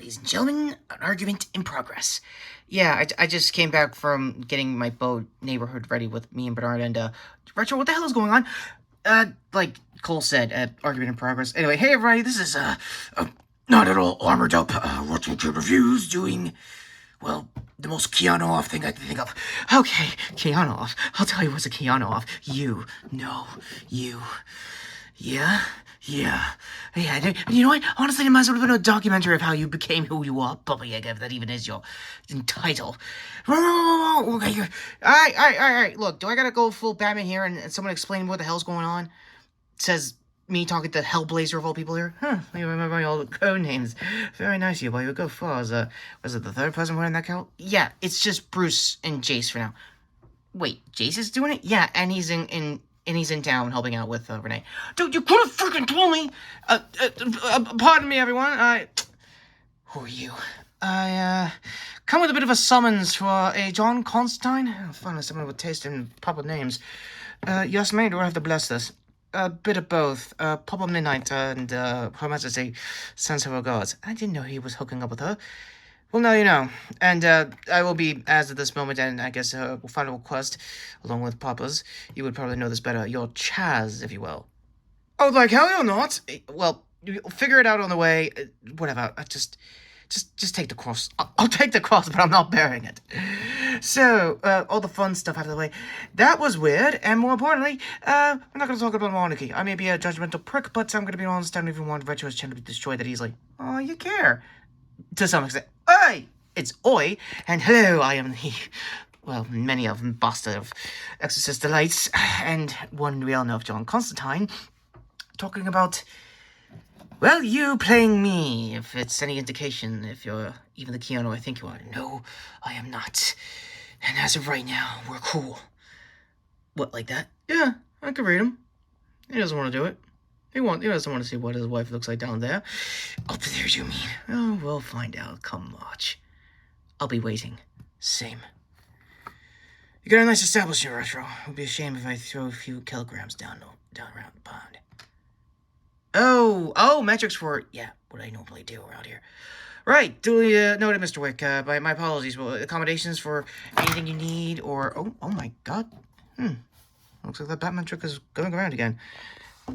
ladies and gentlemen, an argument in progress. Yeah, I just came back from getting my boat neighborhood ready with me and Bernard and, Retro, what the hell is going on? Like Cole said, argument in progress. Anyway, hey everybody, this is, not at all armored up, Retrokid Reviews doing, well, the most Keanu off thing I can think of. Okay, Keanu off. I'll tell you what's a Keanu off. You. No. You. Yeah? Yeah. Yeah, you know what? Honestly, it might as well have been a documentary of how you became who you are, Bubba Yaga, if that even is your title. Whoa, okay, alright, look, do I gotta go full Batman here and someone explain what the hell's going on? It says me talking to Hellblazer of all people here? Huh, you remember all the code names. Very nice, you boy, you go far. Was it the third person wearing that coat? Yeah, it's just Bruce and Jace for now. Wait, Jace is doing it? Yeah, and he's in town helping out with Renee. Dude, you could have freaking told me! Pardon me, everyone. Who are you? I come with a bit of a summons for a John Constantine. Finally, someone with taste in proper names. Yes, mate, do I have to bless this? A bit of both. Papa Midnight and, Her Majesty sends her regards. I didn't know he was hooking up with her. Well, now you know. And, I will be, as of this moment, and I guess, final request, along with Papa's, you would probably know this better, your Chaz, if you will. Oh, like hell you're not! Well, you'll figure it out on the way. Whatever, just take the cross. I'll take the cross, but I'm not bearing it. So, all the fun stuff out of the way. That was weird, and more importantly, we're not gonna talk about monarchy. I may be a judgmental prick, but I'm gonna be honest, I don't even want Retro's channel to be destroyed that easily. Oh, you care. To some extent. Oi! It's Oi, and hello, I am the, well, many of them, bastard of Exorcist Delights, and one we all know of John Constantine, talking about, well, you playing me, if it's any indication, if you're even the Keanu I think you are. No, I am not. And as of right now, we're cool. What, like that? Yeah, I can read him. He doesn't want to do it. He doesn't want to see what his wife looks like down there. Up there, you mean? Oh, we'll find out come March. I'll be waiting. Same. You got a nice establishment, Retro. It would be a shame if I throw a few kilograms down around the pond. Oh, metrics for, yeah, what I normally do around here. Right, duly noted, Mr. Wick. My apologies. Well, accommodations for anything you need, or, oh my god. Looks like that Batman trick is going around again.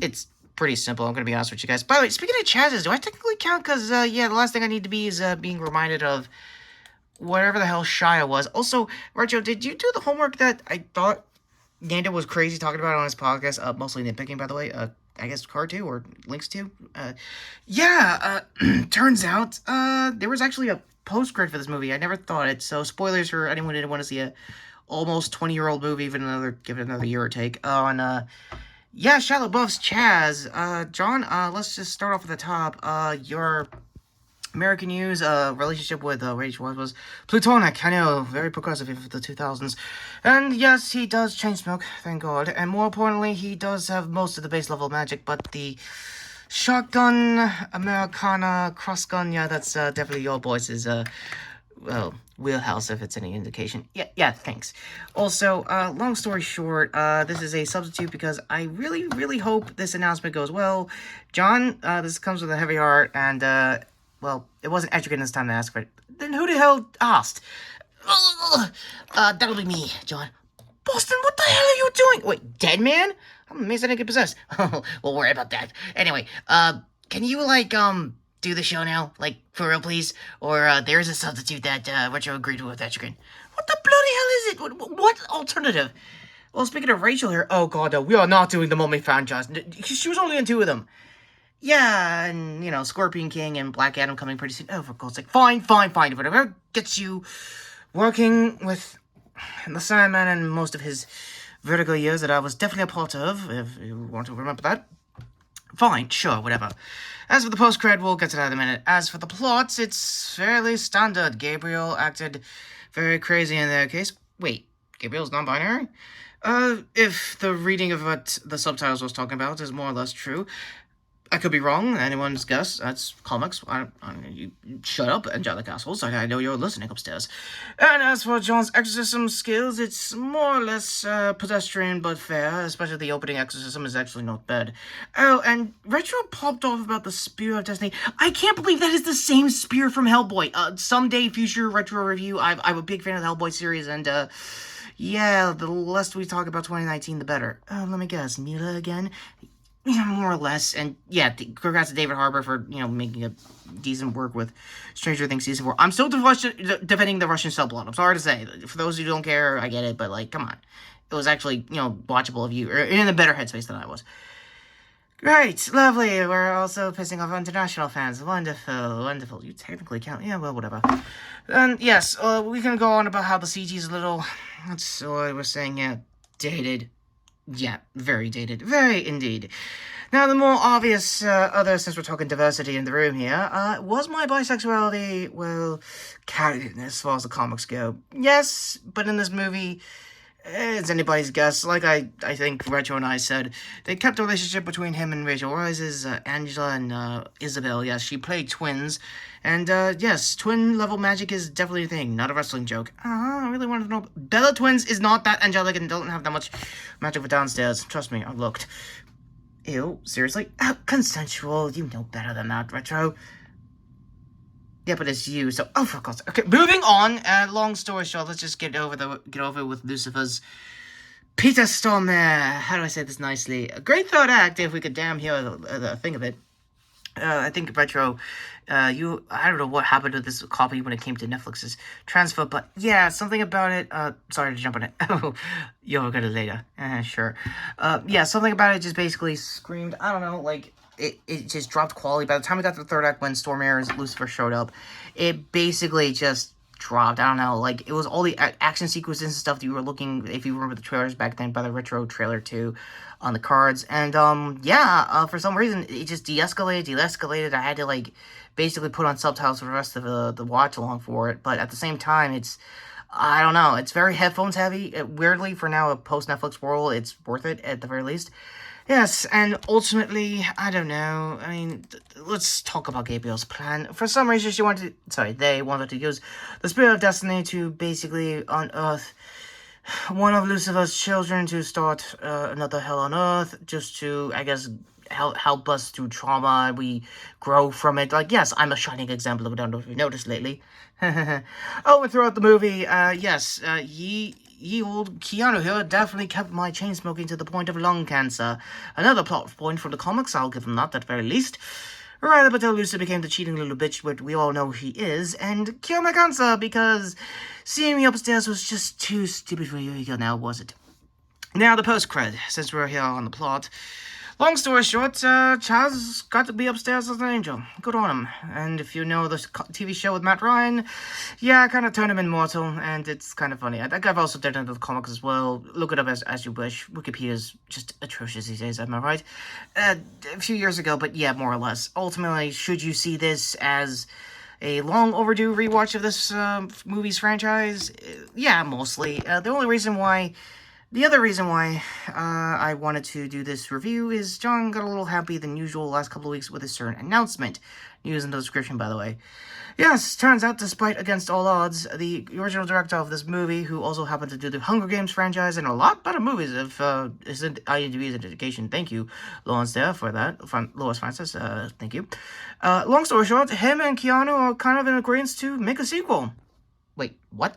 It's pretty simple, I'm gonna be honest with you guys. By the way, speaking of Chaz's, do I technically count? Because, yeah, the last thing I need to be is, being reminded of whatever the hell Shia was. Also, Retro, did you do the homework that I thought Nando was crazy talking about on his podcast? Mostly nitpicking, by the way. I guess Card 2 or Links 2? Turns out, there was actually a post-credit for this movie. I never thought it, so spoilers for anyone who didn't want to see a almost 20-year-old movie, give it another year or take, on, yeah, Shia LaBeouf's Chaz. John, let's just start off at the top. Your American News, relationship with, Rachel was platonic. I know, very progressive for the 2000s. And yes, he does chain smoke, thank God. And more importantly, he does have most of the base level magic, but the shotgun, Americana, cross gun, yeah, that's, definitely your boys' well, wheelhouse, if it's any indication. Yeah, thanks. Also, long story short, this is a substitute because I really, really hope this announcement goes well. John, this comes with a heavy heart, and, well, it wasn't educated this time to ask for it. Then who the hell asked? That'll be me, John. Boston, what the hell are you doing? Wait, dead man? I'm amazed I didn't get possessed. We'll worry about that. Anyway, can you, like, do the show now? Like, for real, please? Or, there's a substitute that, Retro agreed with that you can. What the bloody hell is it? What alternative? Well, speaking of Rachel here, oh god, no, we are not doing the Mummy franchise. She was only in 2 of them. Yeah, and, you know, Scorpion King and Black Adam coming pretty soon. Oh, for God's sake. Fine. Whatever gets you working with the Sandman and most of his Vertigo years that I was definitely a part of, if you want to remember that. Fine, sure, whatever. As for the post-cred, we'll get to that in a minute. As for the plots, it's fairly standard. Gabriel acted very crazy in their case. Wait, Gabriel's non-binary? If the reading of what the subtitles was talking about is more or less true, I could be wrong. Anyone's guess. That's comics. You shut up, Angelic assholes. I know you're listening upstairs. And as for John's exorcism skills, it's more or less pedestrian but fair. Especially the opening exorcism is actually not bad. Oh, and Retro popped off about the Spear of Destiny. I can't believe that is the same spear from Hellboy. Someday, future Retro review. I'm a big fan of the Hellboy series, and yeah, the less we talk about 2019, the better. Let me guess, Mila again? Yeah, more or less. And yeah, congrats to David Harbour for, making a decent work with Stranger Things Season 4. I'm still defending the Russian subplot. I'm sorry to say. For those who don't care, I get it, but, come on. It was actually, watchable of you, or in a better headspace than I was. Great, lovely. We're also pissing off international fans. Wonderful, wonderful. You technically count. Yeah, well, whatever. And yes, we can go on about how the CG is a little, that's what I was saying, yeah, dated. Yeah, very dated. Very indeed. Now, the more obvious other, since we're talking diversity in the room here, was my bisexuality, well, carried as far as the comics go? Yes, but in this movie, it's anybody's guess. Like I think Retro and I said, they kept the relationship between him and Rachel Rise's, Angela and Isabel. Yes, she played twins. And, yes, twin-level magic is definitely a thing, not a wrestling joke. I really wanted to know. Bella Twins is not that angelic and don't have that much magic for downstairs. Trust me, I've looked. Ew, seriously? Consensual, you know better than that, Retro. Yeah, but it's you, so... Oh, for God's sake. Okay, moving on. Long story short, let's just get over it with Lucifer's Peter Storm there. How do I say this nicely? A great third act, if we could damn hear the thing of it. I think Retro, I don't know what happened to this copy when it came to Netflix's transfer, but yeah, something about it, sorry to jump on it. Oh, you'll get it later. Sure. Yeah, something about it just basically screamed, I don't know, it just dropped quality. By the time we got to the third act, when Storm Airs Lucifer showed up, it basically just dropped. I don't know, it was all the action sequences and stuff that you were looking, if you remember the trailers back then, by the Retro trailer too, on the cards, and, for some reason, it just de-escalated, I had to, basically put on subtitles for the rest of the watch-along for it, but at the same time, I don't know, it's very headphones heavy. Weirdly, for now, a post-Netflix world, it's worth it, at the very least. Yes, and ultimately, I don't know, I mean, let's talk about Gabriel's plan. For some reason, they wanted to use the Spirit of Destiny to basically unearth one of Lucifer's children to start another hell on earth, just to, I guess, help us through trauma, we grow from it. Yes, I'm a shining example of it, I don't know if you've noticed lately. Oh, and throughout the movie, yes, ye old Keanu here definitely kept my chain smoking to the point of lung cancer. Another plot point from the comics, I'll give him that at very least. Right up until Lucy became the cheating little bitch, which we all know he is, and cure my cancer, because seeing me upstairs was just too stupid for you now, was it? Now, the post-cred, since we're here on the plot. Long story short, Chaz got to be upstairs as an angel. Good on him. And if you know the TV show with Matt Ryan, yeah, I kind of turned him immortal, and it's kind of funny. I think I've also done it with the comics as well. Look it up as you wish. Wikipedia's just atrocious these days, am I right? A few years ago, but yeah, more or less. Ultimately, should you see this as a long overdue rewatch of this movie's franchise? Yeah, mostly. The other reason why I wanted to do this review is John got a little happy than usual last couple of weeks with a certain announcement. News in the description, by the way. Yes, turns out, despite against all odds, the original director of this movie, who also happened to do the Hunger Games franchise and a lot better movies, if IMDb's indication. Thank you, Lawrence, there for that. Lois Francis, thank you. Long story short, him and Keanu are kind of in agreement to make a sequel. Wait, what?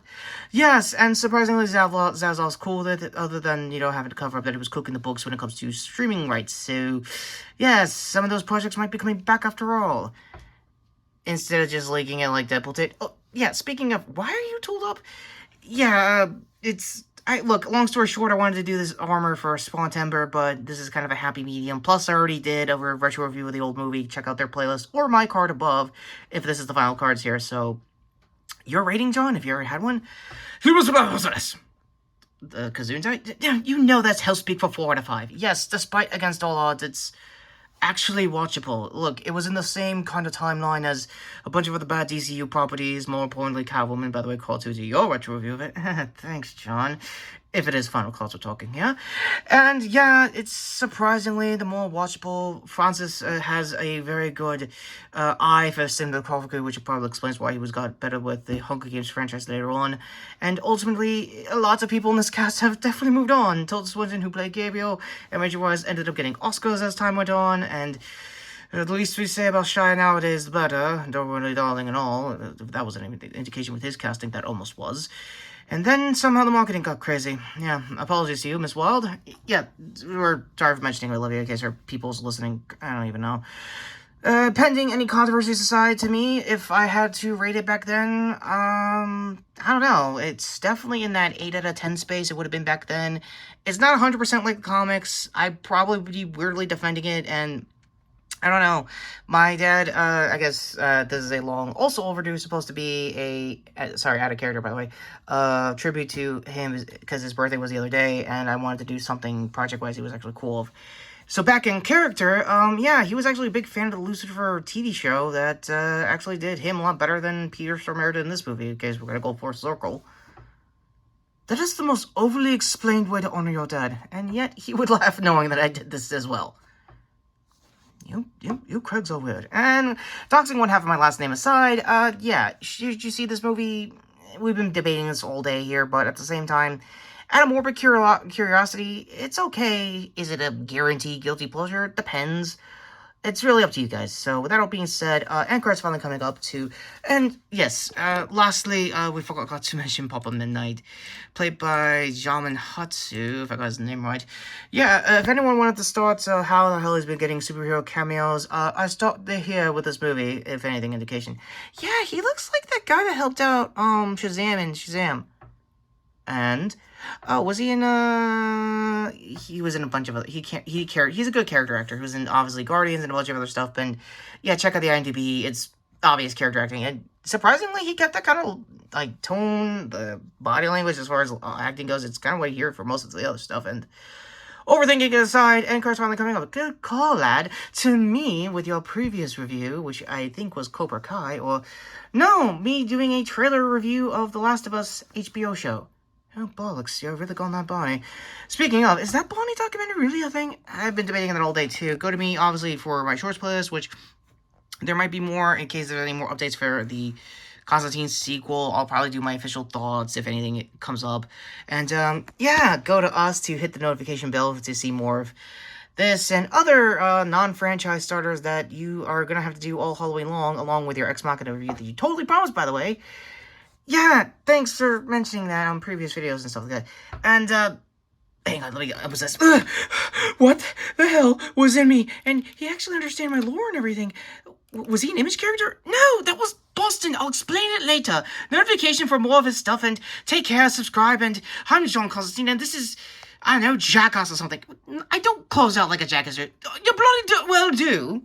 Yes, and surprisingly, Zazov's cool with it, other than, having to cover up that he was cooking the books when it comes to streaming rights. So, yes, some of those projects might be coming back after all. Instead of just leaking it like Deadpool did. Oh, yeah, speaking of, why are you tooled up? Yeah, look, long story short, I wanted to do this armor for Spawntember, but this is kind of a happy medium. Plus, I already did over a retro review of the old movie. Check out their playlist, or my card above, if this is the final cards here, so... Your rating, John, if you ever had one? He was about this. The Kazoons, you know that's hell speak for 4 out of 5. Yes, despite against all odds, it's actually watchable. Look, it was in the same kind of timeline as a bunch of other bad DCU properties, more importantly Catwoman, by the way, call to do your retro review of it. Thanks, John. If it is Final Clause we're talking, yeah? And yeah, it's surprisingly the more watchable. Francis has a very good eye for cinematography, which probably explains why he got better with the Hunger Games franchise later on. And ultimately, lots of people in this cast have definitely moved on. Tilda Swinton, who played Gabriel, and Rachel Weisz ended up getting Oscars as time went on, and the least we say about Shia nowadays, the better. Don't worry, darling, and all. That was an indication with his casting, that almost was. And then somehow the marketing got crazy. Yeah, apologies to you, Miss Wild. Yeah, we're sorry for mentioning Olivia in case her people's listening. I don't even know. Pending any controversies aside, to me, if I had to rate it back then, I don't know. It's definitely in that 8 out of 10 space. It would have been back then. It's not 100% like the comics. I'd probably be weirdly defending it, and I don't know. My dad, I guess, this is a long, also overdue, supposed to be sorry, out of character, by the way, tribute to him, because his birthday was the other day, and I wanted to do something project-wise he was actually cool of. So back in character, yeah, he was actually a big fan of the Lucifer TV show that, actually did him a lot better than Peter Stormare did in this movie, in case we're gonna go full circle. That is the most overly explained way to honor your dad, and yet he would laugh knowing that I did this as well. You Craigs are weird. And doxing one half of my last name aside, yeah, did you see this movie? We've been debating this all day here, but at the same time, out of morbid curiosity, it's okay. Is it a guaranteed guilty pleasure? It depends. It's really up to you guys. So with that all being said, end credits finally coming up too. And yes, lastly, we forgot to mention Papa Midnight, played by Jamin Hatsu, if I got his name right. Yeah, if anyone wanted to start how the hell he's been getting superhero cameos, I stopped here with this movie, if anything indication. Yeah, he looks like that guy that helped out Shazam in Shazam. And was he in he was in a bunch of other, he's a good character actor who's in obviously Guardians and a bunch of other stuff. And yeah, check out the IMDb. It's obvious character acting, and surprisingly he kept that kind of like tone, the body language as far as acting goes. It's kind of what you hear for most of the other stuff. And overthinking it aside, and cards finally coming up. Good call, lad. To me, with your previous review, which I think was Cobra Kai, or no, me doing a trailer review of The Last of Us HBO show. Oh, bollocks, you've really gone that Bonnie. Speaking of, is that Bonnie documentary really a thing? I've been debating that all day, too. Go to me, obviously, for my shorts playlist, which there might be more in case there's any more updates for the Constantine sequel. I'll probably do my official thoughts if anything comes up. And, yeah, go to us to hit the notification bell to see more of this and other non-franchise starters that you are going to have to do all Halloween long, along with your Ex Machina review that you totally promised, by the way. Yeah, thanks for mentioning that on previous videos and stuff like that. And, hang on, let me get obsessed. What the hell was in me? And he actually understand my lore and everything. Was he an Image character? No, that was Boston. I'll explain it later. Notification for more of his stuff, and take care, subscribe, and I'm John Constantine, and this is, I don't know, Jackass or something. I don't close out like a jackass. You bloody well do.